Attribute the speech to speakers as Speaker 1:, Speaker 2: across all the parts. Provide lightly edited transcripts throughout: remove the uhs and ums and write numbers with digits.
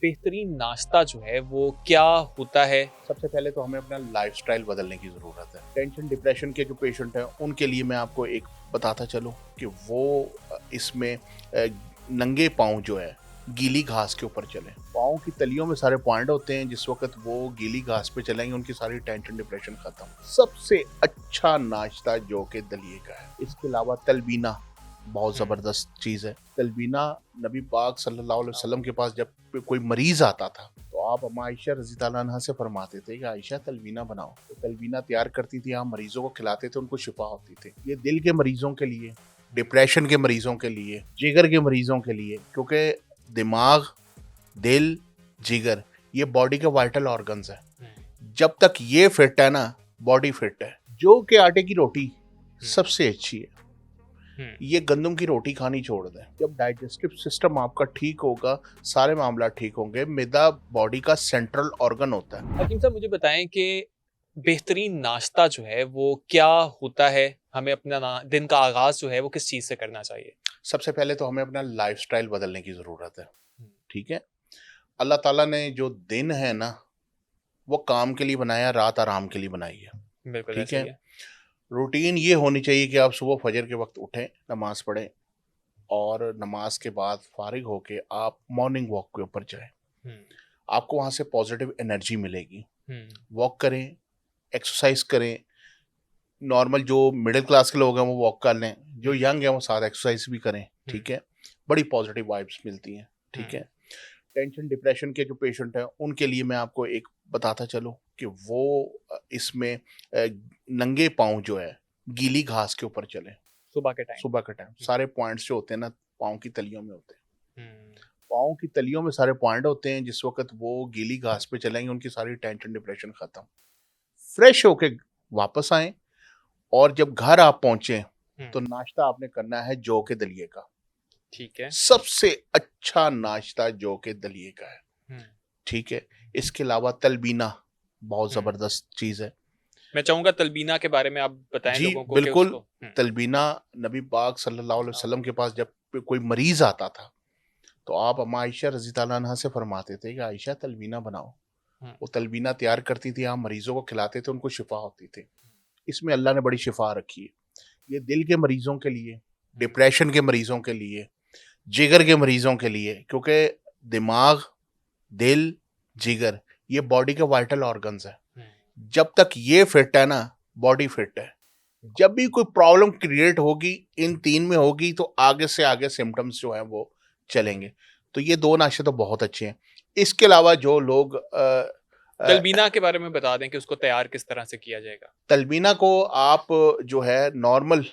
Speaker 1: बेहतरीन नाश्ता जो है वो क्या होता है?
Speaker 2: सबसे पहले तो हमें अपना लाइफस्टाइल बदलने की ज़रूरत है। टेंशन डिप्रेशन के जो पेशेंट हैं उनके लिए मैं आपको एक बताता चलूँ कि वो इसमें नंगे पाँव जो है गीली घास के ऊपर चलें। पाँव की तलियों में सारे पॉइंट होते हैं, जिस वक्त वो गीली घास पे चलेंगे उनकी सारी टेंशन डिप्रेशन खत्म। सबसे अच्छा नाश्ता जो कि दलिए का है। इसके अलावा तलबीना बहुत ज़बरदस्त चीज़ है। तलबीना नबी पाक सल्लल्लाहु अलैहि वसल्लम के पास जब कोई मरीज आता था तो आप अम्मा आयशा रज़ी ताला अन्हा से फरमाते थे कि आयशा तलबीना बनाओ। तो तलबीना तैयार करती थी, आप मरीजों को खिलाते थे, उनको शिफा होती थी। ये दिल के मरीजों के लिए, डिप्रेशन के मरीजों के लिए, जिगर के मरीजों के लिए, क्योंकि दिमाग, दिल, जिगर ये बॉडी के वाइटल ऑर्गन्स है। जब तक ये फिट है ना, बॉडी फिट है। जो कि आटे की रोटी सबसे अच्छी है। ये गंदम की रोटी खानी छोड़ दें। जब डाइजेस्टिव सिस्टम आपका ठीक होगा, सारे मामला ठीक होंगे। मैदा बॉडी का सेंट्रल ऑर्गन होता है।
Speaker 1: हकीम साहब मुझे बताएं कि बेहतरीन नाश्ता जो है वो क्या होता है? हमें अपना दिन का आगाज जो है वो किस चीज से करना चाहिए?
Speaker 2: सबसे पहले तो हमें अपना लाइफस्टाइल बदलने की ज़रूरत है। ठीक है, अल्लाह ताला ने जो दिन है ना वो काम के लिए बनाया, रात आराम के लिए बनाई है।
Speaker 1: बिल्कुल
Speaker 2: ठीक
Speaker 1: ऐसा ही
Speaker 2: है,
Speaker 1: है।
Speaker 2: रूटीन ये होनी चाहिए कि आप सुबह फजर के वक्त उठें, नमाज पढ़ें और नमाज के बाद फारिग होके आप मॉर्निंग वॉक के ऊपर जाएं। आपको वहाँ से पॉजिटिव एनर्जी मिलेगी। वॉक करें, एक्सरसाइज करें। नॉर्मल जो मिडिल क्लास के लोग हैं वो वॉक कर लें, जो यंग हैं वो साथ एक्सरसाइज भी करें। ठीक है, बड़ी पॉजिटिव वाइब्स मिलती हैं। ठीक है, टेंशन डिप्रेशन के जो पेशेंट हैं उनके लिए मैं आपको एक बताता चलूँ कि वो इसमें नंगे पाँव जो है गीली घास के ऊपर चलें। सुबह के टाइम सारे पॉइंट्स जो होते हैं ना पाँव की तलियों में होते हैं। पाँव की तलियों में सारे पॉइंट होते हैं, जिस वक्त वो गीली घास पे चलेंगे उनकी सारी टेंशन डिप्रेशन खत्म। फ्रेश होके वापस आए और जब घर आप पहुंचे तो नाश्ता आपने करना है जौ के दलिए का।
Speaker 1: ठीक है।
Speaker 2: सबसे अच्छा नाश्ता जौ के दलिए का है। ठीक है, इसके अलावा तलबीना बहुत जबरदस्त चीज है।
Speaker 1: मैं चाहूंगा तलबीना के बारे में आप बताएं
Speaker 2: जी
Speaker 1: लोगों को कि
Speaker 2: बिल्कुल।
Speaker 1: उसको
Speaker 2: तलबीना नबी पाक सल्लल्लाहु अलैहि वसल्लम के पास जब कोई मरीज आता था तो आप अम्मा आयशा रज़ी ताला अन्हा से फरमाते थे कि आयशा तलबीना बनाओ। वो तलबीना तैयार करती थी, आप मरीजों को खिलाते थे, उनको शिफा होती थी। इसमें अल्लाह ने बड़ी शिफा रखी है। ये दिल के मरीजों के लिए, डिप्रेशन के मरीजों के लिए, जिगर के मरीजों के लिए, क्योंकि दिमाग, दिल, जिगर ये बॉडी के वाइटल ऑर्गन्स है। जब तक ये फिट है ना, बॉडी फिट है। जब भी कोई प्रॉब्लम क्रिएट होगी इन तीन में होगी तो आगे से आगे सिम्टम्स जो हैं वो चलेंगे। तो ये दो नाश्ते तो बहुत अच्छे हैं। इसके अलावा जो लोग
Speaker 1: तलबीना के बारे में बता दें कि उसको तैयार किस तरह से किया जाएगा।
Speaker 2: तलबीना को आप जो है नॉर्मल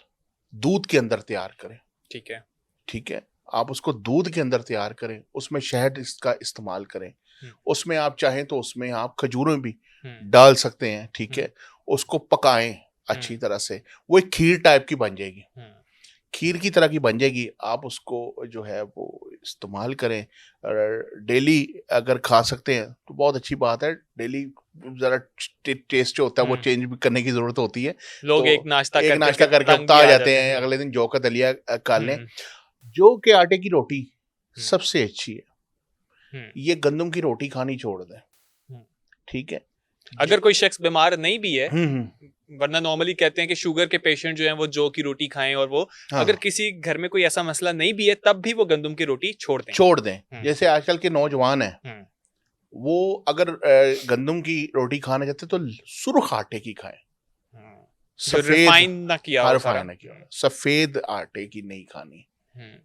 Speaker 2: दूध के अंदर तैयार करें।
Speaker 1: ठीक है।
Speaker 2: ठीक है, आप उसको दूध के अंदर तैयार करें, उसमें शहद इसका इस्तेमाल करें। उसमें आप चाहें तो उसमें आप खजूरें भी डाल सकते हैं। ठीक है, उसको पकाएं अच्छी तरह से, वो एक खीर टाइप की बन जाएगी। खीर की तरह की बन जाएगी। आप उसको जो है वो इस्तेमाल करें। डेली अगर खा सकते हैं तो बहुत अच्छी बात है। डेली ज़रा टेस्ट जो होता है वो चेंज भी करने की ज़रूरत होती है।
Speaker 1: लोग
Speaker 2: तो
Speaker 1: एक नाश्ता
Speaker 2: एक नाश्ता करके
Speaker 1: तंग
Speaker 2: उकता
Speaker 1: भी
Speaker 2: आ
Speaker 1: आ
Speaker 2: जाते
Speaker 1: जाते
Speaker 2: हैं,
Speaker 1: हैं।
Speaker 2: अगले दिन जौ का दलिया खा लें। जौ के आटे की रोटी सबसे अच्छी है। ये गंदम की रोटी खानी छोड़ दें। ठीक है,
Speaker 1: अगर कोई शख्स बीमार नहीं भी है, वरना नॉर्मली कहते हैं कि शुगर के पेशेंट जो हैं वो जौ की रोटी खाएं, और वो अगर किसी घर में कोई ऐसा मसला नहीं भी है तब भी वो गंदम की रोटी छोड़ दें।
Speaker 2: जैसे आजकल के नौजवान हैं वो अगर गंदम की रोटी खाना चाहते तो सुर्ख आटे की खाएं। सफेद
Speaker 1: रिफाइन ना किया हो सारा।
Speaker 2: सफेद आटे की नहीं खानी।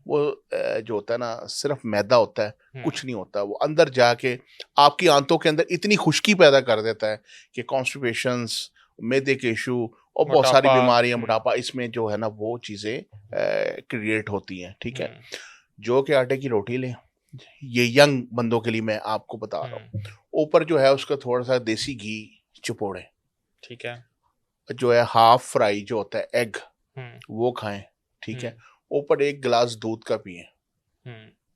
Speaker 2: वो जो होता है ना सिर्फ मैदा होता है, कुछ नहीं होता। वो अंदर जाके आपकी आंतों के अंदर इतनी खुश्की पैदा कर देता है कि कॉन्स्टिपेशंस, मैदे के इशू और बहुत सारी बीमारियां, मोटापा, इसमें जो है ना वो चीज़ें क्रिएट होती हैं। ठीक है, जौ के आटे की रोटी लें। ये यंग बंदों के लिए मैं आपको बता रहा हूँ। ऊपर जो है उसका थोड़ा सा देसी घी चिपोड़ें।
Speaker 1: ठीक है,
Speaker 2: जो है हाफ फ्राई जो होता है एग, वो खाएं। ठीक है, ऊपर एक गिलास दूध का पिए।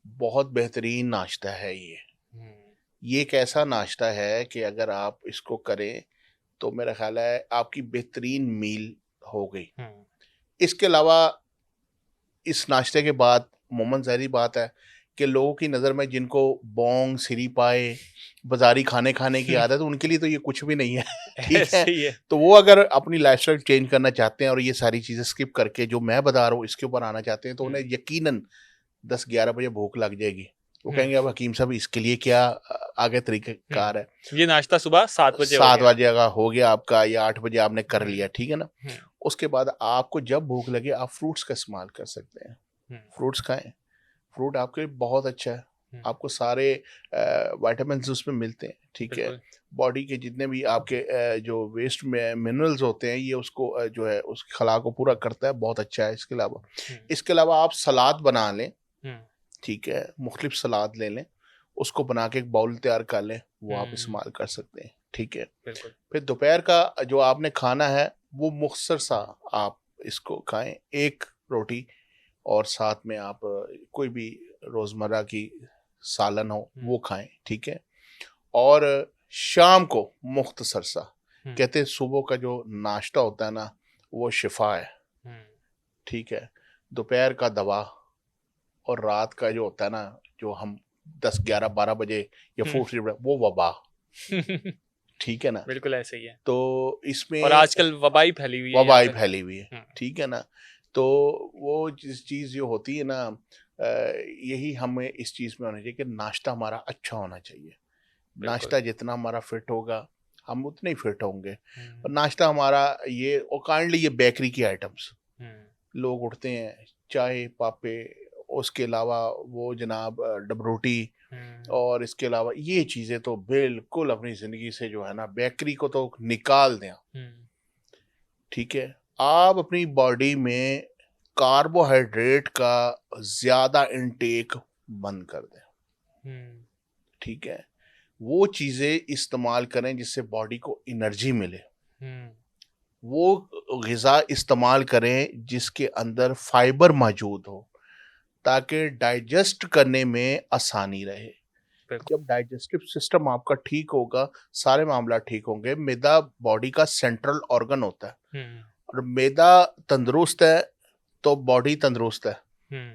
Speaker 2: बहुत बेहतरीन नाश्ता है ये। ये एक ऐसा नाश्ता है कि अगर आप इसको करें तो मेरा ख्याल है आपकी बेहतरीन मील हो गई। इसके अलावा इस नाश्ते के बाद मोमन ज़ाहिर बात है कि लोगों की नज़र में जिनको बोंग सिरी पाए बाजारी खाने की आदत, उनके लिए तो ये कुछ भी नहीं है। ठीक है,
Speaker 1: सही है।
Speaker 2: तो वो अगर अपनी लाइफस्टाइल चेंज करना चाहते हैं और ये सारी चीज़ें स्किप करके जो मैं बता रहा हूँ इसके ऊपर आना चाहते हैं, तो उन्हें यकीनन 10-11 बजे भूख लग जाएगी। वो कहेंगे अब हकीम साहब इसके लिए क्या आगे तरीक़ेकार है।
Speaker 1: ये नाश्ता सुबह 7 बजे
Speaker 2: 7 बजे का हो गया आपका, या 8 बजे आपने कर लिया, ठीक है ना।
Speaker 1: हम्म,
Speaker 2: उसके बाद आपको जब भूख लगे आप फ्रूट्स का इस्तेमाल कर सकते हैं। फ्रूट्स खाएं, फ्रूट आपके लिए बहुत अच्छा है। आपको सारे विटामिन उसमें मिलते हैं, ठीक है। बॉडी के जितने भी आपके जो वेस्ट में मिनरल्स होते हैं ये उसको जो है उसकी खला को पूरा करता है, बहुत अच्छा है। इसके अलावा आप सलाद बना लें, ठीक है, मुख्तलिफ सलाद ले लें, उसको बना के एक बाउल तैयार कर लें, वो आप इस्तेमाल कर सकते हैं, ठीक है। फिर दोपहर का जो आपने खाना है वो मुख्तसर सा आप इसको खाएं, एक रोटी और साथ में आप कोई भी रोज़मर्रा की सालन हो वो खाएं, ठीक है। और शाम को मुख्तसर सा, कहते हैं सुबह का जो नाश्ता होता है ना वो शिफा है, ठीक है। दोपहर का दवा और रात का जो होता है ना, जो हम 10-11-12 बजे या फूड वो वबा। ठीक है ना,
Speaker 1: बिल्कुल ऐसे ही है।
Speaker 2: तो इसमें
Speaker 1: और आजकल वबाई फैली हुई है,
Speaker 2: ठीक है ना। तो वो चीज़ जो होती है ना, यही हमें इस चीज़ में होना चाहिए कि नाश्ता हमारा अच्छा होना चाहिए। नाश्ता जितना हमारा फिट होगा हम उतने ही फिट होंगे। और नाश्ता हमारा ये, और काइंडली ये बेकरी की आइटम्स लोग उठते हैं, चाय पापे, उसके अलावा वो जनाब डबरोटी, और इसके अलावा ये चीज़ें तो बिल्कुल अपनी ज़िंदगी से जो है ना बेकरी को तो निकाल दें, ठीक है। आप अपनी बॉडी में कार्बोहाइड्रेट का ज़्यादा इनटेक बंद कर दें, ठीक है। वो चीज़ें इस्तेमाल करें जिससे बॉडी को एनर्जी मिले। वो ग़िज़ा इस्तेमाल करें जिसके अंदर फाइबर मौजूद हो ताकि डाइजेस्ट करने में आसानी रहे। जब डाइजेस्टिव सिस्टम आपका ठीक होगा सारे मामला ठीक होंगे। मैदा बॉडी का सेंट्रल ऑर्गन होता है, और मैदा तंदुरुस्त है तो बॉडी तंदुरुस्त है,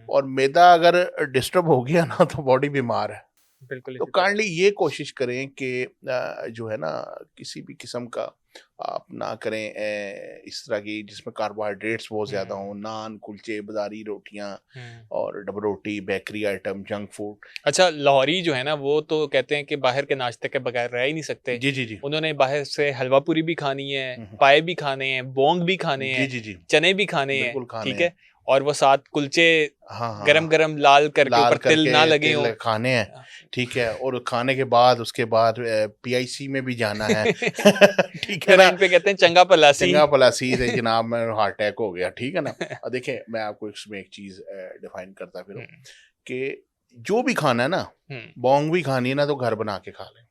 Speaker 2: और मैदा अगर डिस्टर्ब हो गया ना तो बॉडी बीमार है। तो काइंडली ये कोशिश करें कि जो है ना किसी भी किस्म का आप ना करें इस तरह की जिसमें कार्बोहाइड्रेट्स बहुत ज़्यादा हों, नान, कुलचे, बाजारी रोटियां और डबरोटी, बेकरी आइटम, जंक फूड।
Speaker 1: अच्छा, लाहौरी जो है ना वो तो कहते हैं कि बाहर के नाश्ते के बगैर रह ही नहीं सकते।
Speaker 2: जी जी जी।
Speaker 1: उन्होंने बाहर से हलवा पूरी भी खानी है, पाए भी खाने हैं, बोंग भी खाने हैं,
Speaker 2: जी जी,
Speaker 1: चने भी खाने हैं, ठीक है। और वो साथ कुलचे गरम गरम लाल करके ऊपर तिल ना लगे हो
Speaker 2: खाने हैं, ठीक है। और खाने के बाद उसके बाद PIC में भी जाना है। ठीक है ना,
Speaker 1: पे कहते हैं चंगा पलासी
Speaker 2: से जनाब में हार्ट अटैक हो गया, ठीक है ना। और देखें मैं आपको इसमें एक चीज डिफाइन करता फिर कि जो भी खाना है ना, बोंग भी खानी है ना तो घर बना के खा लें,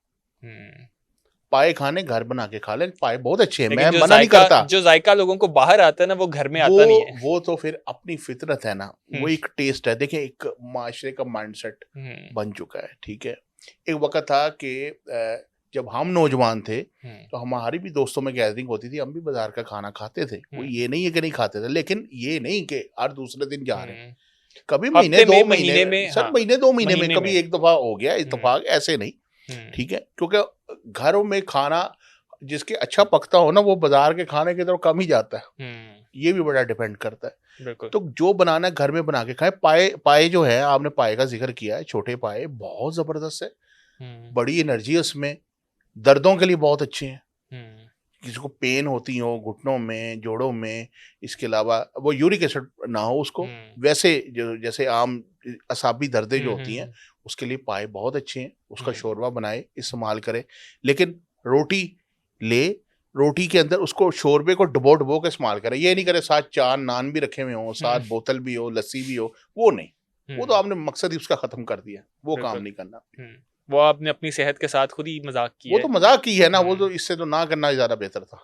Speaker 2: पाए खाने घर बना के खा लें, पाए बहुत अच्छे हैं, मैं मना नहीं करता।
Speaker 1: जो जायका लोगों को बाहर आता है ना वो घर में आता नहीं है।
Speaker 2: वो तो फिर अपनी फितरत है ना, वो एक टेस्ट है। देखिए एक माशरे का माइंडसेट बन चुका है, ठीक है। एक वक्त था कि जब हम नौजवान थे तो हमारी भी दोस्तों में गैदरिंग होती थी, हम भी बाजार का खाना खाते थे। वो ये नहीं है कि नहीं खाते थे, लेकिन ये नहीं कि हर दूसरे दिन जा रहे हैं। कभी महीने 2 महीने में, सर महीने 2 महीने में कभी एक दफा हो गया इत्तेफाक, ऐसे नहीं, ठीक है। क्योंकि घरों में खाना जिसके अच्छा पकता हो ना वो बाजार के खाने की तरफ कम ही जाता है। ये भी बड़ा डिपेंड करता है। तो जो बनाना है घर में बना के खाएं। पाए जो है, आपने पाए का जिक्र किया है, छोटे पाए बहुत जबरदस्त है, बड़ी एनर्जी है उसमें, दर्दों के लिए बहुत अच्छे हैं। किसी को पेन होती हो घुटनों में, जोड़ों में, इसके अलावा वो यूरिक एसिड ना हो उसको, वैसे जैसे आम असाबी दर्दें जो होती हैं उसके लिए पाए बहुत अच्छे हैं। उसका शोरबा बनाए, इस्तेमाल करें। लेकिन रोटी के अंदर उसको शोरबे को डबो के इस्तेमाल करें। ये नहीं करे साथ 4 नान भी रखे हुए हों, साथ बोतल भी हो, लस्सी भी हो, वो नहीं। वो तो आपने मकसद ही उसका खत्म कर दिया, वो काम नहीं करना।
Speaker 1: वो आपने अपनी सेहत के साथ खुद ही मजाक किया।
Speaker 2: वो तो मजाक की है ना, वो तो इससे तो ना करना ज्यादा बेहतर था।